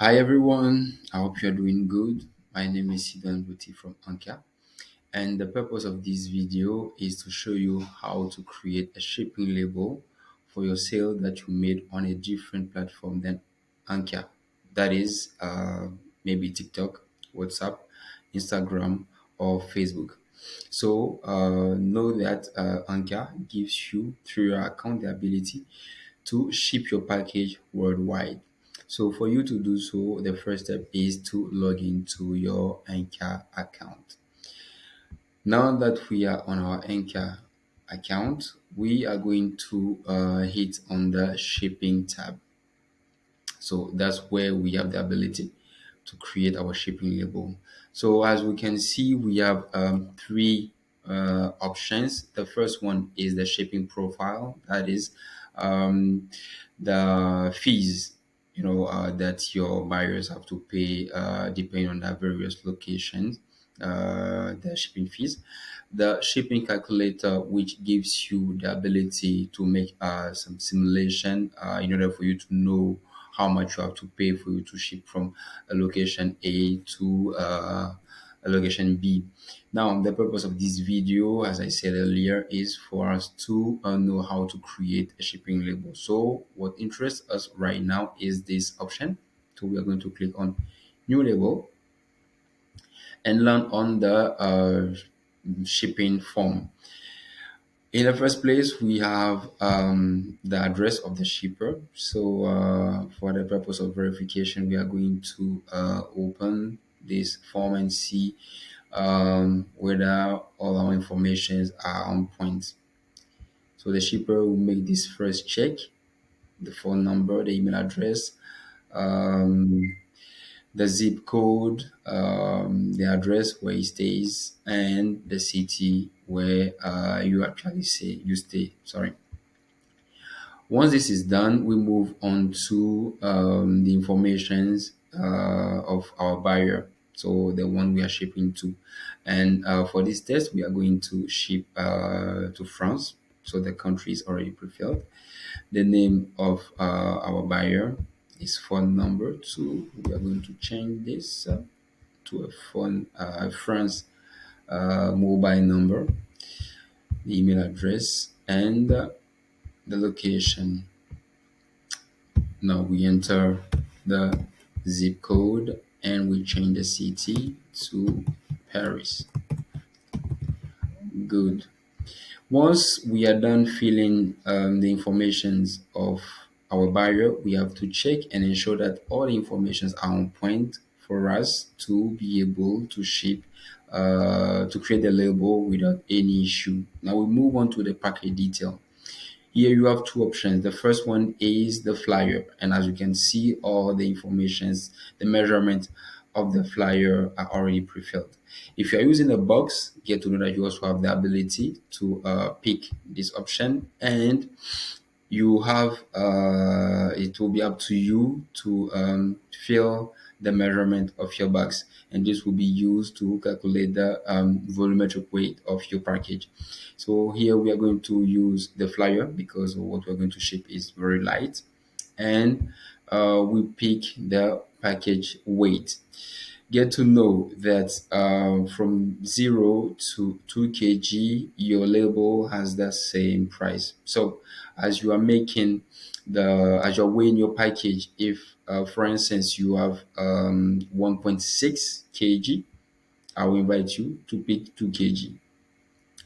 Hi everyone, I hope you're doing good. My name is Sidan Buti from Anka, and the purpose of this video is to show you how to create a shipping label for your sale that you made on a different platform than Anka. That is maybe TikTok, WhatsApp, Instagram, or Facebook. So know that Anka gives you through your account the ability to ship your package worldwide. So for you to do so, the first step is to log into your Anchor account. Now that we are on our Anchor account, we are going to hit on the shipping tab. So that's where we have the ability to create our shipping label. So as we can see, we have three options. The first one is the shipping profile. That is um, the fees, that your buyers have to pay depending on their various locations, the shipping fees. The shipping calculator, which gives you the ability to make some simulation in order for you to know how much you have to pay for you to ship from a location A to a location B. Now, the purpose of this video, as I said earlier, is for us to know how to create a shipping label. So what interests us right now is this option. So we are going to click on new label and learn on the shipping form. In the first place, we have the address of the shipper. So, for the purpose of verification, we are going to open this form and see whether all our informations are on point. So, the shipper will make this first check: the phone number, the email address, um, the zip code, the address where he stays, and the city where you actually say you stay. Sorry. Once this is done, we move on to the informations of our buyer, so the one we are shipping to. And for this test, we are going to ship to France, so the country is already pre-filled. The name of our buyer is phone number 2. We are going to change this to a phone France mobile number, the email address, and the location. Now we enter the zip code and we change the city to Paris. Good. Once we are done filling the informations of our buyer, we have to check and ensure that all the informations are on point for us to be able to ship, to create the label without any issue. Now we move on to the package detail. Here you have two options. The first one is the flyer, and as you can see, all the informations, the measurement of the flyer are already pre-filled. If you are using a box, get to know that you also have the ability to pick this option, and you have it will be up to you to fill the measurement of your bags, and this will be used to calculate the volumetric weight of your package. So here we are going to use the flyer because what we're going to ship is very light, and we pick the package weight. Get to know that from 0 to 2 kg, your label has the same price. So as you are making as you're weighing your package, if for instance you have 1.6 kg, I will invite you to pick 2 kg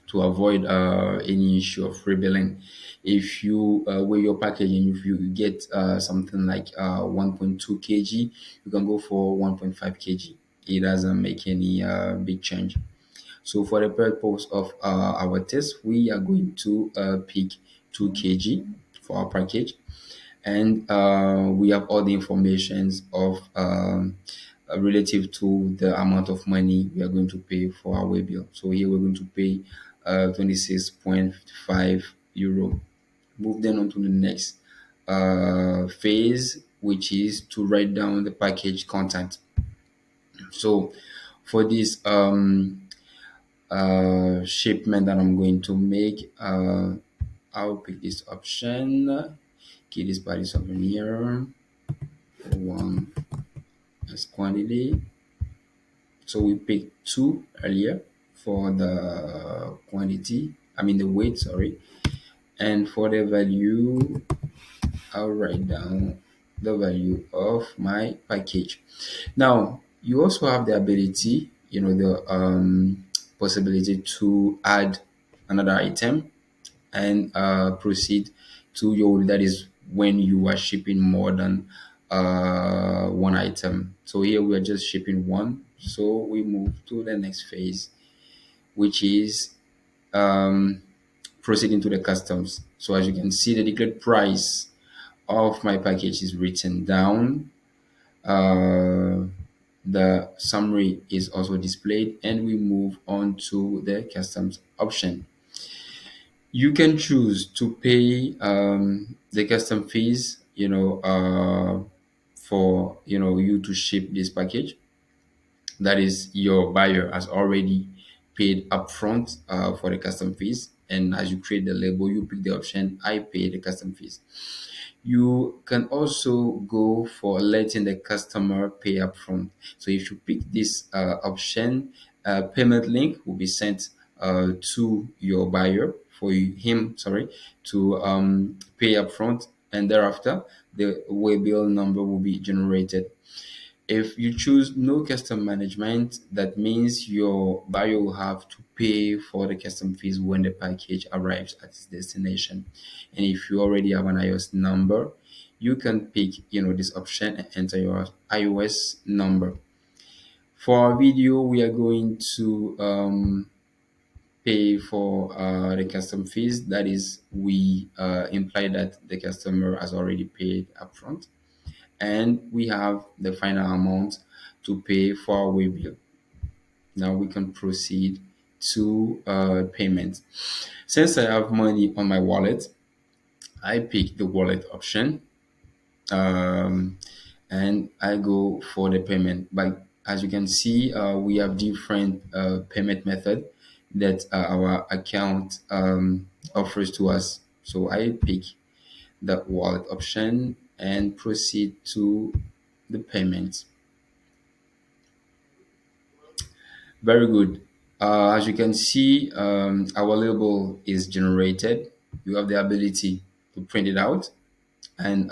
to avoid any issue of rebelling. If you weigh your package and if you get something like 1.2 kg, you can go for 1.5 kg. It doesn't make any big change. So for the purpose of our test, we are going to pick 2 kg for our package, and we have all the informations of relative to the amount of money we are going to pay for our way bill. So here we're going to pay 26.5 euro. Move then on to the next phase, which is to write down the package content. So for this shipment that I'm going to make, I'll pick this option. Okay, this body is over here. One. as quantity. So we picked 2 earlier for the quantity, I mean the weight, sorry. And for the value, I'll write down the value of my package. Now, you also have the ability, the possibility to add another item and proceed to your, that is when you are shipping more than one item. So here we are just shipping one. So we move to the next phase, which is um, proceeding to the customs. So as you can see, the declared price of my package is written down. Uh, the summary is also displayed, and we move on to the customs option. You can choose to pay the custom fees, for you to ship this package. That is, your buyer has already paid upfront for the custom fees, and as you create the label, you pick the option I pay the custom fees. You can also go for letting the customer pay upfront. So if you pick this option, payment link will be sent to your buyer for him, sorry, to pay upfront, and thereafter the waybill number will be generated. If you choose no custom management, that means your buyer will have to pay for the custom fees when the package arrives at its destination. And if you already have an iOS number, you can pick, this option and enter your iOS number. For our video, we are going to pay for the custom fees. That is, we imply that the customer has already paid upfront, and we have the final amount to pay for our way bill. Now we can proceed to payment. Since I have money on my wallet, I pick the wallet option, um, and I go for the payment. But as you can see, we have different payment method that our account offers to us. So I pick the wallet option and proceed to the payment. Very good. As you can see, our label is generated. You have the ability to print it out and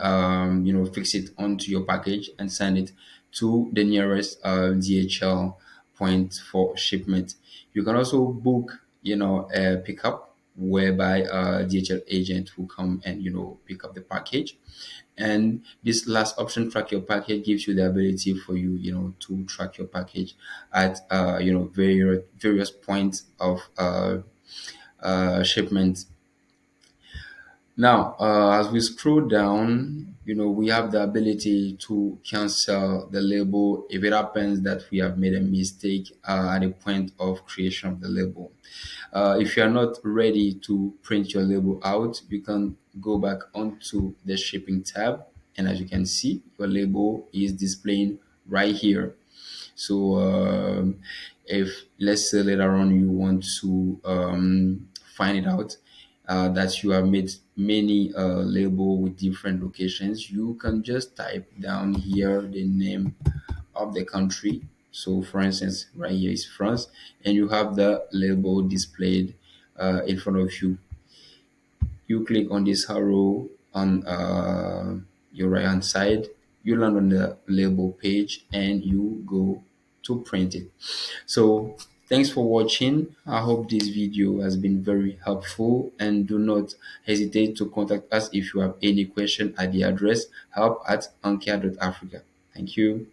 fix it onto your package and send it to the nearest DHL point for shipment. You can also book a pickup whereby a DHL agent will come and pick up the package. And this last option, track your package, gives you the ability for you to track your package at various points of shipment. Now, as we scroll down, we have the ability to cancel the label if it happens that we have made a mistake at the point of creation of the label. If you are not ready to print your label out, you can go back onto the shipping tab, and as you can see, your label is displaying right here. So if, let's say, later on you want to find it out that you have made many label with different locations, you can just type down here the name of the country. So for instance, right here is France, and you have the label displayed in front of you. You click on this arrow on your right hand side, you land on the label page, and you go to print it. So thanks for watching. I hope this video has been very helpful, and do not hesitate to contact us if you have any question at the address help@anka.africa. Thank you.